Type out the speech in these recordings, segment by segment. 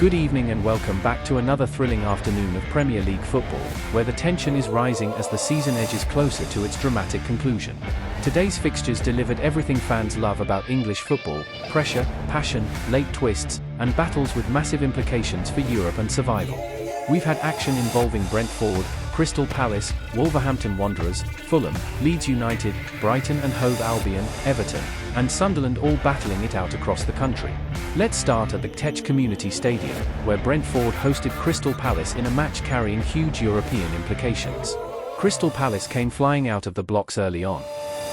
Good evening and welcome back to another thrilling afternoon of Premier League football, where the tension is rising as the season edges closer to its dramatic conclusion. Today's fixtures delivered everything fans love about English football: pressure, passion, late twists, and battles with massive implications for Europe and survival. We've had action involving Brentford, Crystal Palace, Wolverhampton Wanderers, Fulham, Leeds United, Brighton and Hove Albion, Everton, and Sunderland all battling it out across the country. Let's start at the Tech Community Stadium, where Brentford hosted Crystal Palace in a match carrying huge European implications. Crystal Palace came flying out of the blocks early on.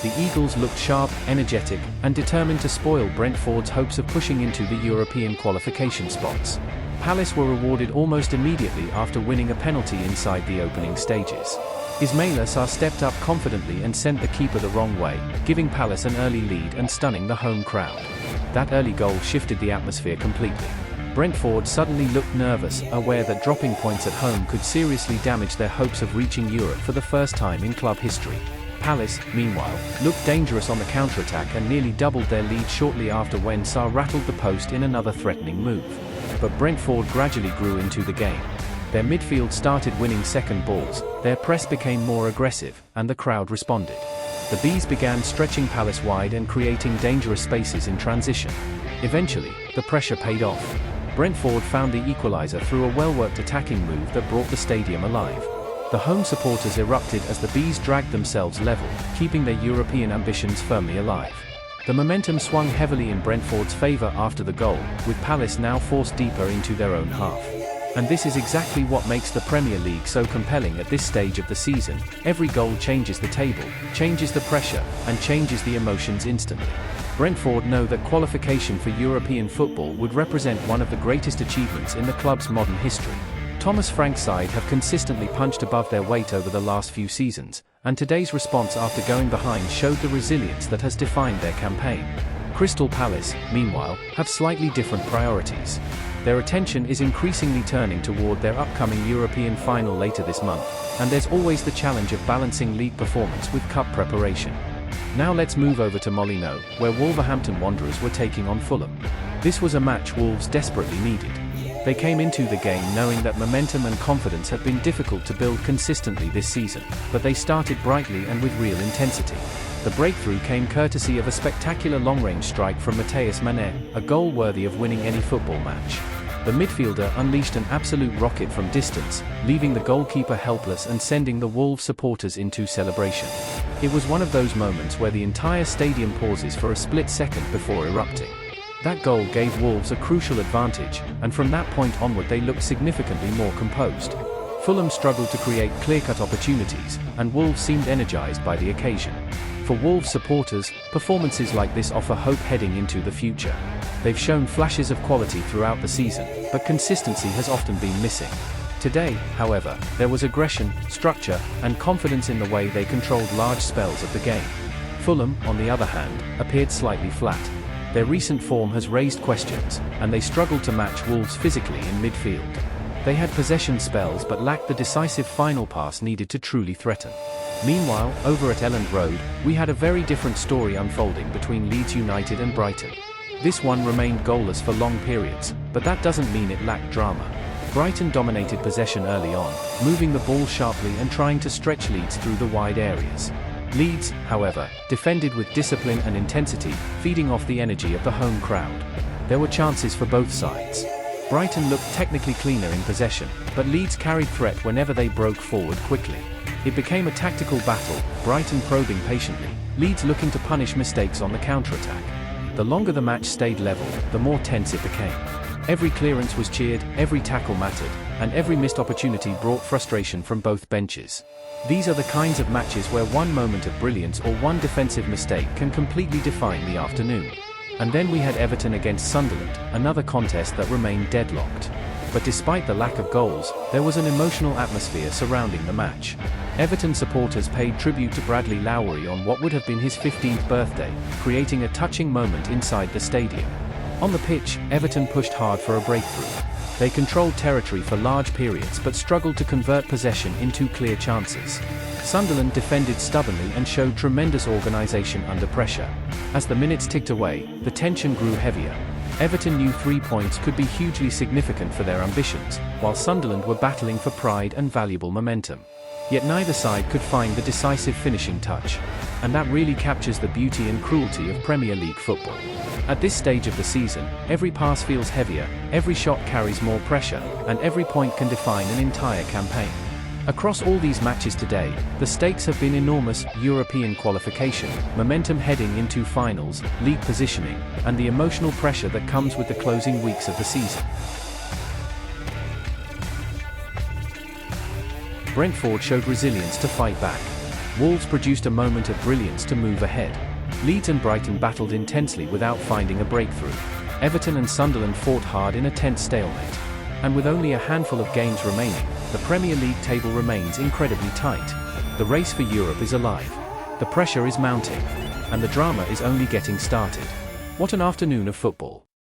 The Eagles looked sharp, energetic, and determined to spoil Brentford's hopes of pushing into the European qualification spots. Palace were rewarded almost immediately after winning a penalty inside the opening stages. Ismaila Sarr stepped up confidently and sent the keeper the wrong way, giving Palace an early lead and stunning the home crowd. That early goal shifted the atmosphere completely. Brentford suddenly looked nervous, aware that dropping points at home could seriously damage their hopes of reaching Europe for the first time in club history. Palace, meanwhile, looked dangerous on the counter-attack and nearly doubled their lead shortly after when Sarr rattled the post in another threatening move. But Brentford gradually grew into the game. Their midfield started winning second balls, their press became more aggressive, and the crowd responded. The Bees began stretching Palace wide and creating dangerous spaces in transition. Eventually, the pressure paid off. Brentford found the equaliser through a well-worked attacking move that brought the stadium alive. The home supporters erupted as the Bees dragged themselves level, keeping their European ambitions firmly alive. The momentum swung heavily in Brentford's favour after the goal, with Palace now forced deeper into their own half. And this is exactly what makes the Premier League so compelling at this stage of the season. Every goal changes the table, changes the pressure, and changes the emotions instantly. Brentford know that qualification for European football would represent one of the greatest achievements in the club's modern history. Thomas Frank's side have consistently punched above their weight over the last few seasons, and today's response after going behind showed the resilience that has defined their campaign. Crystal Palace, meanwhile, have slightly different priorities. Their attention is increasingly turning toward their upcoming European final later this month, and there's always the challenge of balancing league performance with cup preparation. Now let's move over to Molineux, where Wolverhampton Wanderers were taking on Fulham. This was a match Wolves desperately needed. They came into the game knowing that momentum and confidence have been difficult to build consistently this season, but they started brightly and with real intensity. The breakthrough came courtesy of a spectacular long-range strike from Matheus Mané, a goal worthy of winning any football match. The midfielder unleashed an absolute rocket from distance, leaving the goalkeeper helpless and sending the Wolves supporters into celebration. It was one of those moments where the entire stadium pauses for a split second before erupting. That goal gave Wolves a crucial advantage, and from that point onward they looked significantly more composed. Fulham struggled to create clear-cut opportunities, and Wolves seemed energised by the occasion. For Wolves supporters, performances like this offer hope heading into the future. They've shown flashes of quality throughout the season, but consistency has often been missing. Today, however, there was aggression, structure, and confidence in the way they controlled large spells of the game. Fulham, on the other hand, appeared slightly flat. Their recent form has raised questions, and they struggled to match Wolves physically in midfield. They had possession spells but lacked the decisive final pass needed to truly threaten. Meanwhile, over at Elland Road, we had a very different story unfolding between Leeds United and Brighton. This one remained goalless for long periods, but that doesn't mean it lacked drama. Brighton dominated possession early on, moving the ball sharply and trying to stretch Leeds through the wide areas. Leeds, however, defended with discipline and intensity, feeding off the energy of the home crowd. There were chances for both sides. Brighton looked technically cleaner in possession, but Leeds carried threat whenever they broke forward quickly. It became a tactical battle, Brighton probing patiently, Leeds looking to punish mistakes on the counter-attack. The longer the match stayed level, the more tense it became. Every clearance was cheered, every tackle mattered, and every missed opportunity brought frustration from both benches. These are the kinds of matches where one moment of brilliance or one defensive mistake can completely define the afternoon. And then we had Everton against Sunderland, another contest that remained deadlocked. But despite the lack of goals, there was an emotional atmosphere surrounding the match. Everton supporters paid tribute to Bradley Lowery on what would have been his 15th birthday, creating a touching moment inside the stadium. On the pitch, Everton pushed hard for a breakthrough. They controlled territory for large periods but struggled to convert possession into clear chances. Sunderland defended stubbornly and showed tremendous organisation under pressure. As the minutes ticked away, the tension grew heavier. Everton knew 3 points could be hugely significant for their ambitions, while Sunderland were battling for pride and valuable momentum. Yet neither side could find the decisive finishing touch. And that really captures the beauty and cruelty of Premier League football. At this stage of the season, every pass feels heavier, every shot carries more pressure, and every point can define an entire campaign. Across all these matches today, the stakes have been enormous: European qualification, momentum heading into finals, league positioning, and the emotional pressure that comes with the closing weeks of the season. Brentford showed resilience to fight back. Wolves produced a moment of brilliance to move ahead. Leeds and Brighton battled intensely without finding a breakthrough. Everton and Sunderland fought hard in a tense stalemate. And with only a handful of games remaining, the Premier League table remains incredibly tight. The race for Europe is alive. The pressure is mounting. And the drama is only getting started. What an afternoon of football.